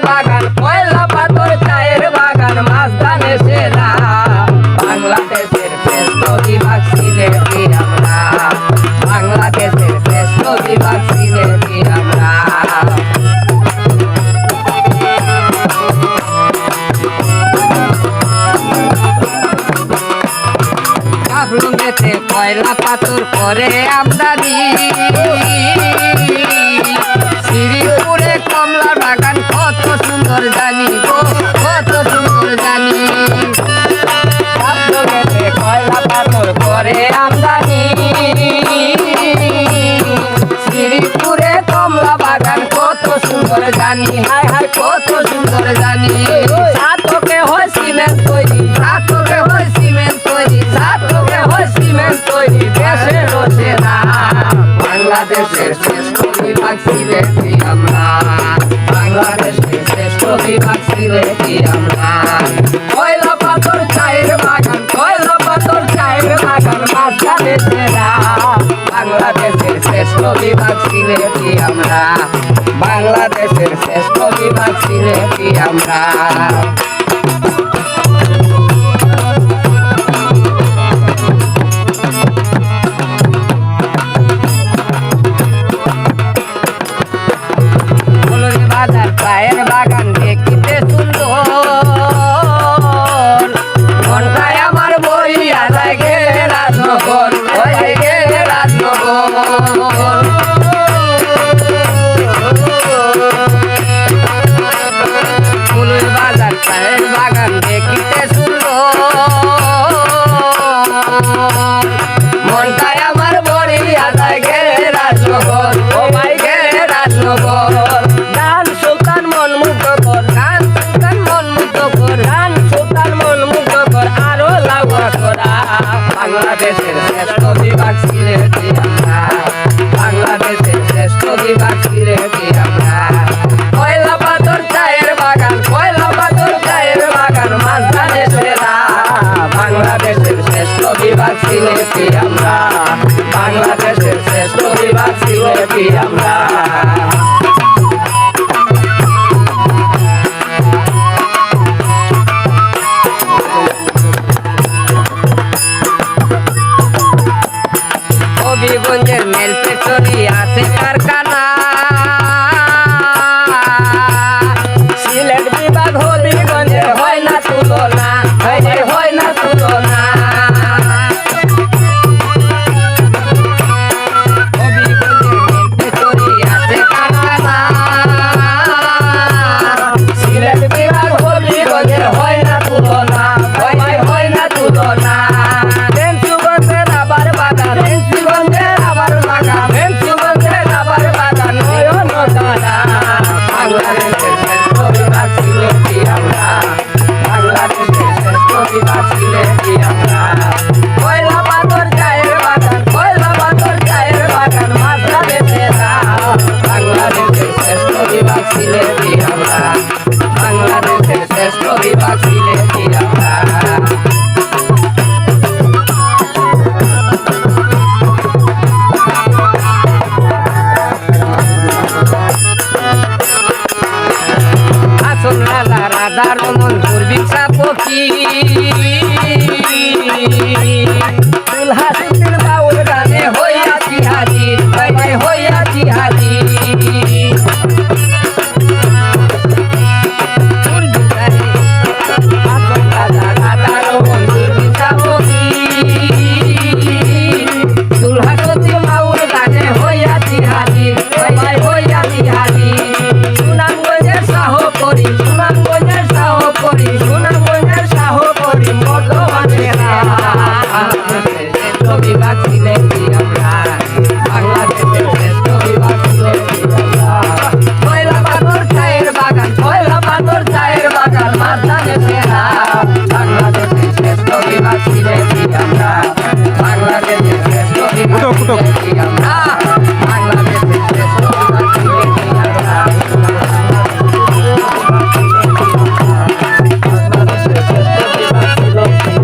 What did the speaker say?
বাগান কয়লা পাথর চায়ের বাগান মাঝখানে সেরা বাংলাদেশের শ্রেষ্ঠ বিভাগ সিলেটি আমরা বাংলাদেশের শ্রেষ্ঠ বিভাগ সিলেটি আমরা কাফলুঙ্গেতে কয়লা পাথর করে আমদানি শ্রীপুরে কমলা বাগান কত সুন্দর জানি গো কত সুন্দর জানি কাফলুঙ্গেতে কয়লা পাথর করে আমদানি শ্রীপুরে কমলা বাগান কত সুন্দর জানি হায় হায় কত সুন্দর জানি সাতকে হয় সিমেন্ট তৈরি সাতকে হয় সিমেন্ট তৈরি সাতকে হয় সিমেন্ট তৈরি দেশের সেরা বাংলাদেশের শ্রেষ্ঠ বিভাগ সিলেটি আমরা বাংলাদেশের শ্রেষ্ঠ বিভাগ সিলেটি আমরা কয়লা পাথর চায়ের বাগান কয়লা পাথর চায়ের বাগান মাঝখানে সেরা বাংলাদেশের শ্রেষ্ঠ বিভাগ সিলেটি আমরা বাংলাদেশের শ্রেষ্ঠ বিভাগ সিলেটি আমরা বাজার চায়ের বাগান দেখিতে সুন্দর মনটাই আমার বইয়া যায় গেলে রাজনগর হয়ে গেলে রাজনগর ফুলের বাজার চায়ের বাগান দেখিতে সুন্দর মনটাই আমার বইয়া যায় গেলে রাজনগর ও ভাই গেলে রাজনগর বাংলাদেশের শ্রেষ্ঠ বিভাগ সিলেটি আমরা বাংলাদেশের শ্রেষ্ঠ বিভাগ সিলেটি আমরা কয়লা পাথর চায়ের বাগান কয়লা পাথর চায়ের বাগান মাঝখানে সেরা বাংলাদেশের শ্রেষ্ঠ বিভাগ সিলেটি আমরা বাংলাদেশের শ্রেষ্ঠ বিভাগ সিলেটি আমরা হবিগঞ্জের মেল ফ্যাক্টরি আছে কারখানা সিলেট বিভাগ হবিগঞ্জের হয় না তুলনা হয় না তুলনা হবিগঞ্জের মেল ফ্যাক্টরি আছে কারখানা সিলেট বিভাগ হবিগঞ্জের হয় না তুলনা হয় না তুলনা বাংলাদেশের শ্রেষ্ঠ বিভাগ সিলেটি আমরা বাংলাদেশের শ্রেষ্ঠ বিভাগ সিলেটি আমরা কয়লা পাথর চায়ের বাগান কয়লা পাথর চায়ের বাগান মাঝখানে সেরা বাংলাদেশের শ্রেষ্ঠ বিভাগ সিলেটি আমরা বাংলাদেশের শ্রেষ্ঠ বিভাগ সিলেটি আমরা রাধা রমন দুর্বিক্ষা পক্ষী দুলহা সুন্দর বাউল গানে হইয়াছি হাজির হইয়াছি হাজির রাধা রমন দুর্বিক্ষা পক্ষী দুলহা সুন্দর বাউল গানে হইয়াছি হাজির হইয়াছি হাজির সুনামগঞ্জের সাহ করি সুনামগঞ্জের সাহ করি সুনামগঞ্জের সাহ করি বর্ধমানেরা শ্রেষ্ঠ বিভাগ সিলেটি আমরা বাংলাদেশের শ্রেষ্ঠ বিভাগ সিলেটি আমরা কয়লা পাথর চায়ের বাগান কয়লা পাথর চায়ের বাগান মাঝখানে সেরা বাংলাদেশের শ্রেষ্ঠ বিভাগ সিলেটি আমরা বাংলাদেশের শ্রেষ্ঠ বিভাগ সিলেটি আমরা